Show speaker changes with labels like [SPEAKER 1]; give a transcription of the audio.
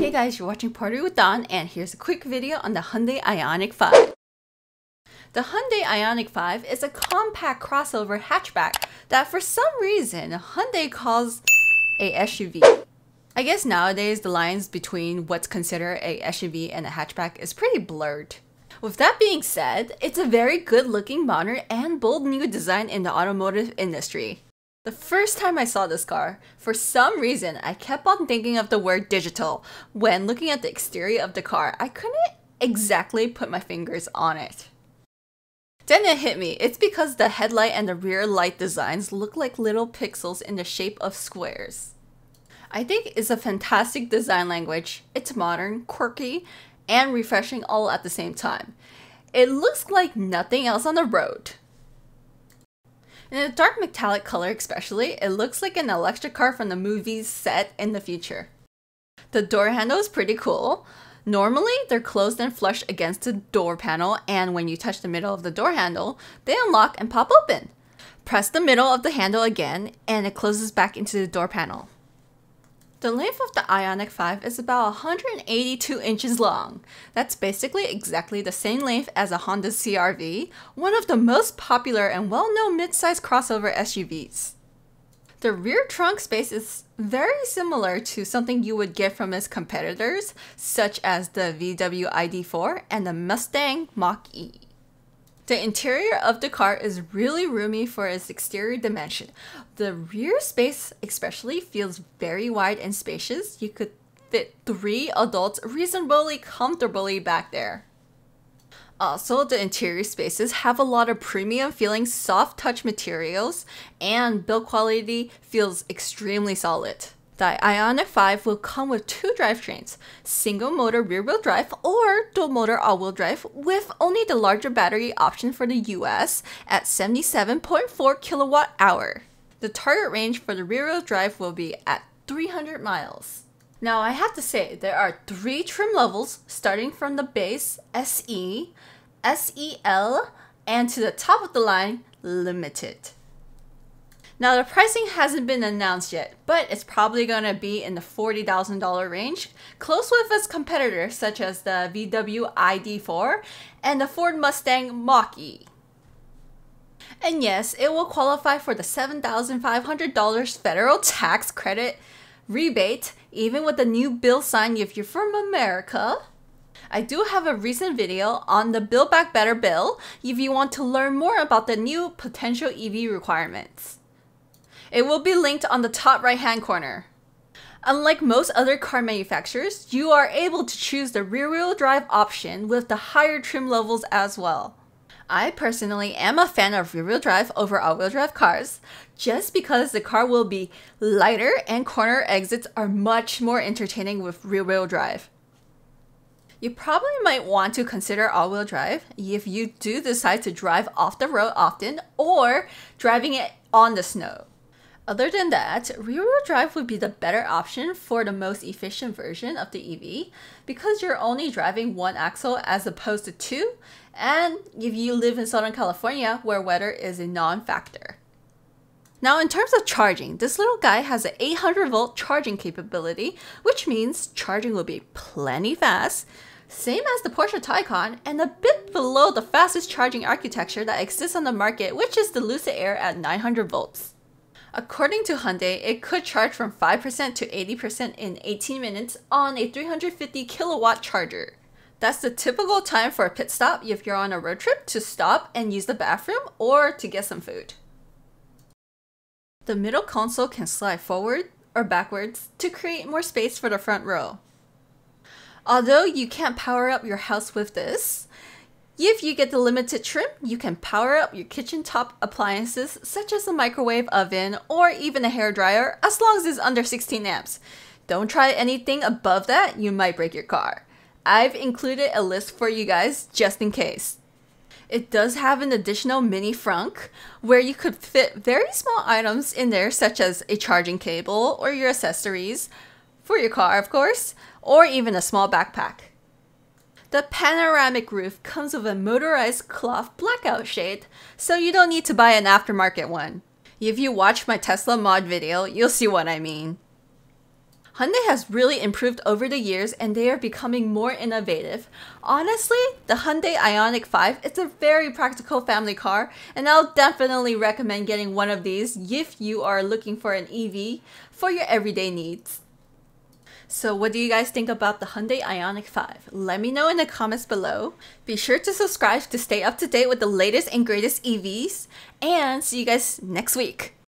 [SPEAKER 1] Hey guys, you're watching Party with Don, and here's a quick video on the Hyundai Ioniq 5. The Hyundai Ioniq 5 is a compact crossover hatchback that for some reason Hyundai calls a SUV. I guess nowadays the lines between what's considered a SUV and a hatchback is pretty blurred. With that being said, it's a very good looking, modern, and bold new design in the automotive industry. The first time I saw this car, for some reason, I kept on thinking of the word digital. When looking at the exterior of the car, I couldn't exactly put my fingers on it. Then it hit me, it's because the headlight and the rear light designs look like little pixels in the shape of squares. I think it's a fantastic design language. It's modern, quirky, and refreshing all at the same time. It looks like nothing else on the road. In a dark metallic color especially, it looks like an electric car from the movies set in the future. The door handle is pretty cool. Normally, they're closed and flush against the door panel, and when you touch the middle of the door handle, they unlock and pop open. Press the middle of the handle again, and it closes back into the door panel. The length of the Ioniq 5 is about 182 inches long. That's basically exactly the same length as a Honda CR-V, one of the most popular and well-known mid-size crossover SUVs. The rear trunk space is very similar to something you would get from its competitors, such as the VW ID4 and the Mustang Mach-E. The interior of the car is really roomy for its exterior dimension. The rear space especially feels very wide and spacious. You could fit 3 adults reasonably comfortably back there. Also, the interior spaces have a lot of premium feeling soft touch materials, and build quality feels extremely solid. The Ioniq 5 will come with 2 drivetrains, single motor rear-wheel drive or dual motor all-wheel drive, with only the larger battery option for the US at 77.4 kilowatt-hour. The target range for the rear-wheel drive will be at 300 miles. Now I have to say, there are 3 trim levels starting from the base SE, SEL, and to the top of the line, Limited. Now the pricing hasn't been announced yet, but it's probably going to be in the $40,000 range, close with its competitors such as the VW ID4 and the Ford Mustang Mach-E. And yes, it will qualify for the $7,500 federal tax credit rebate, even with the new bill sign if you're from America. I do have a recent video on the Build Back Better bill if you want to learn more about the new potential EV requirements. It will be linked on the top right hand corner. Unlike most other car manufacturers, you are able to choose the rear-wheel drive option with the higher trim levels as well. I personally am a fan of rear-wheel drive over all-wheel drive cars, just because the car will be lighter and corner exits are much more entertaining with rear-wheel drive. You probably might want to consider all-wheel drive if you do decide to drive off the road often or driving it on the snow. Other than that, rear-wheel drive would be the better option for the most efficient version of the EV because you're only driving 1 axle as opposed to 2, and if you live in Southern California where weather is a non-factor. Now in terms of charging, this little guy has an 800 volt charging capability, which means charging will be plenty fast, same as the Porsche Taycan, and a bit below the fastest charging architecture that exists on the market, which is the Lucid Air at 900 volts. According to Hyundai, it could charge from 5% to 80% in 18 minutes on a 350 kilowatt charger. That's the typical time for a pit stop if you're on a road trip to stop and use the bathroom or to get some food. The middle console can slide forward or backwards to create more space for the front row. Although you can't power up your house with this, if you get the limited trim, you can power up your kitchen top appliances such as a microwave oven or even a hairdryer as long as it's under 16 amps. Don't try anything above that, you might break your car. I've included a list for you guys just in case. It does have an additional mini frunk where you could fit very small items in there such as a charging cable or your accessories, for your car of course, or even a small backpack. The panoramic roof comes with a motorized cloth blackout shade, so you don't need to buy an aftermarket one. If you watch my Tesla mod video, you'll see what I mean. Hyundai has really improved over the years and they are becoming more innovative. Honestly, the Hyundai Ioniq 5 is a very practical family car and I'll definitely recommend getting one of these if you are looking for an EV for your everyday needs. So what do you guys think about the Hyundai Ioniq 5? Let me know in the comments below. Be sure to subscribe to stay up to date with the latest and greatest EVs and see you guys next week.